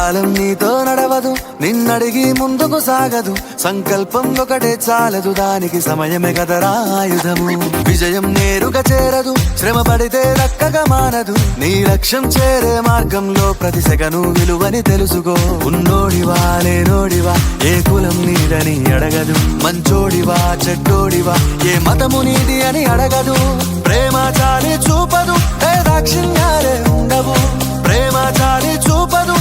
కాలం నీతో నడవదు, నిన్నడిగి ముందుకు సాగదు. సంకల్పం ఒకటే చాలదు, దానికి సమయమే కదరా ఆయుధము. విజయం నేరుగా చేరదు, శ్రమ పడితే దక్కగా మానదు. నీ లక్ష్యం చేరే మార్గంలో ప్రతి సెకను విలువని తెలుసుకో. ఉన్నోడివా లేనోడివా, ఏ కులం నీదని అడగదు. మంచోడివా చెడ్డోడివా, ఏ మతము నీది అని అడగదు. ప్రేమ చాలి చూపదు, దాక్షిణ్యాలే ఉండవు. ప్రేమ చాలి చూపదు,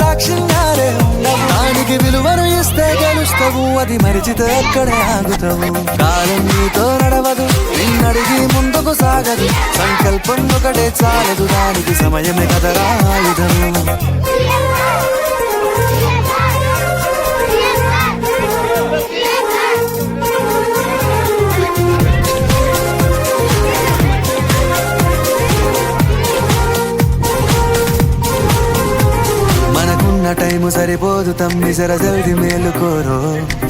దాక్షిణ్యాలే ఉండవు. దానికి విలువను ఇస్తే గెలుస్తావు, అది మరిచితే అక్కడే ఆగుతావు. కాలం నీతో నడవదు, నిన్నడిగి ముందుకు సాగదు. సంకల్పం ఒకటే చాలదు, దానికి సమయమే కదరా ఆయుధము. టైము సరిపోదు తమ్మి, జర జల్ది మేలుకోరో.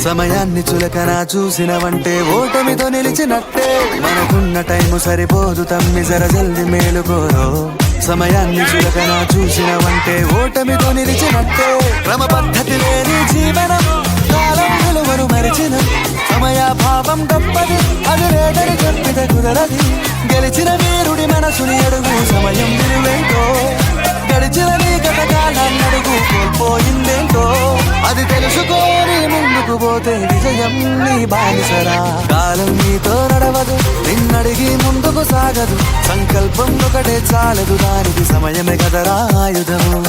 సమయాన్ని చులకన చూసినవంటే ఓటమితో నిలిచినట్టే. మనకున్న టైము సరిపోదు తమ్మి, జర జల్ది మేలుకోరో. సమయాన్ని చులకన చూసినవంటే ఓటమితో నిలిచినట్టే. క్రమ పద్ధతి లేని జీవనం, కాలం విలువను మరిచిన. సమయాభావం గొప్పది, అది లేదని చెప్పితే కుదరది. గెలిచిన వీరుడి మనసుని అడుగు, సమయం విలువేంటో. గడిచిన నీ గత కాలాన్ని అడుగు, కోల్పోయిందేంటో. అది తెలుసుకోని ముందుకు పోతే విజయం నీ బానిసరా. కాలం నీతో నడవదు, నిన్నడిగి ముందుకు సాగదు. సంకల్పం ఒకటే చాలదు, దానికి సమయమే కదరా ఆయుధము.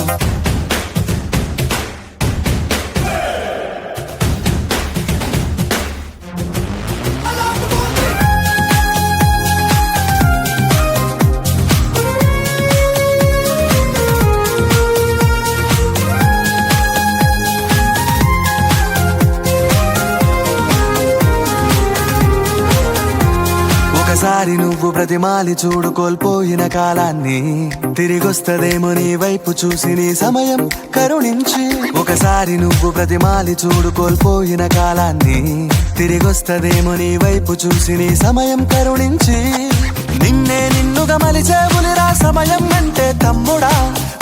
ఒకసారి నువ్వు ప్రతిమాలి చూడు కోల్పోయిన కాలాన్ని. తిరిగొస్తదేమో నీ వైపు చూసి నీ సమయం కరుణించి. ఒకసారి నువ్వు ప్రతిమాలి చూడు కోల్పోయిన కాలాన్ని. తిరిగొస్తదేమో నీ వైపు చూసి నీ సమయం కరుణించి. నిన్నే నిన్నుగా మలిచేవులిరా సమయం అంటే తమ్ముడా.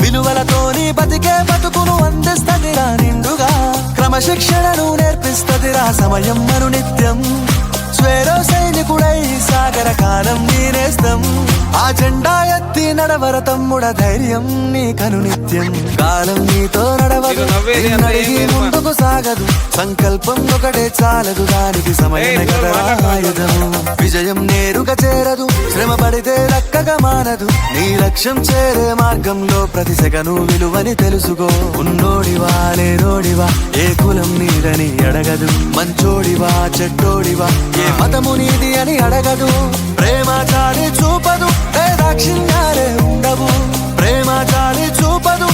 విలువలతోని బతికే బతుకును అందిస్తదిరా నిండుగా. క్రమశిక్షణను నేర్పిస్తదిరా సమయం మరు నిత్యం. స్వేరో సైనికుడై సాగర కాలం నీనేస్తం. ఆ జెండా ఎత్తి నడవర తమ్ముడ, ధైర్యం నీ కను నిత్యం. కాలం నీతో నడవదు, నిన్నడిగి ముందుకు సాగదు. సంకల్పం ఒకటే చాలదు, దానికి సమయమే కదరా ఆయుధము. విజయం నేరుగా చేరదు, శ్రమ పడితే దక్కగా మానదు. నీ లక్ష్యం చేరే మార్గంలో ప్రతి సెకను విలువని తెలుసుకో. ఉన్నోడివా లేనోడివా, ఏ కులం నీదని అడగదు. మంచోడివా చెడ్డోడివా, ఏ మతము నీది అని అడగదు. ప్రేమ చాలి చూపదు, దాక్షిణ్యాలే ఉండవు. ప్రేమ చాలి చూపదు,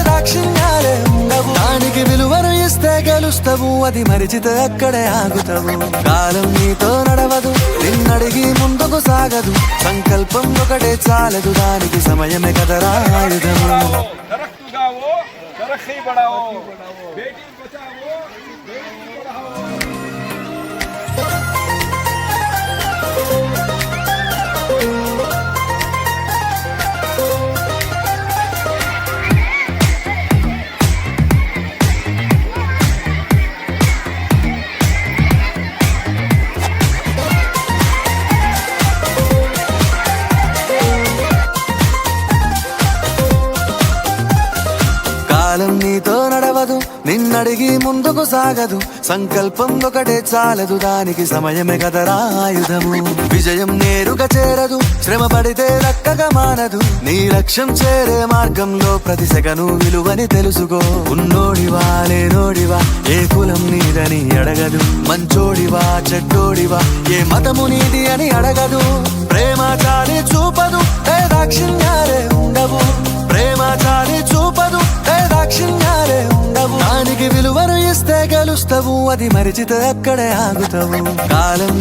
దాక్షిణ్యాలే ఉండవు. దానికి విలువను ఇస్తే గెలుస్తావు, అది మరిచితే అక్కడే ఆగుతావు. కాలం నీతో నడవదు, నిన్నడిగి ముందుకు సాగదు. సంకల్పం ఒకటే చాలదు, దానికి సమయమే కదరా ఆయుధము. కాలం నీతో నడవదు, నిన్నడిగి ముందుకు సాగదు. సంకల్పం ఒకటే చాలదు, దానికి సమయమే కదరా ఆయుధము. విజయం నేరుగా చేరదు, శ్రమ పడితే దక్కగా మానదు. నీ లక్ష్యం చేరే మార్గంలో ప్రతి సెకను విలువని తెలుసుకో. ఉన్నోడివా లేనోడివా, ఏ కులం నీదని అడగదు. మంచోడివా చెడ్డోడివా, ఏ మతము నీది అని అడగదు. ప్రేమ చాలి చూపదు, దాక్షిణ్యాలే ఉండవు. ప్రేమ చాలి చూపదు, దాక్షిణ్యాలే ఉండవు. దానికి విలువను ఇస్తే గెలుస్తావు, అది మరిచితే అక్కడే ఆగుతావు. కాలం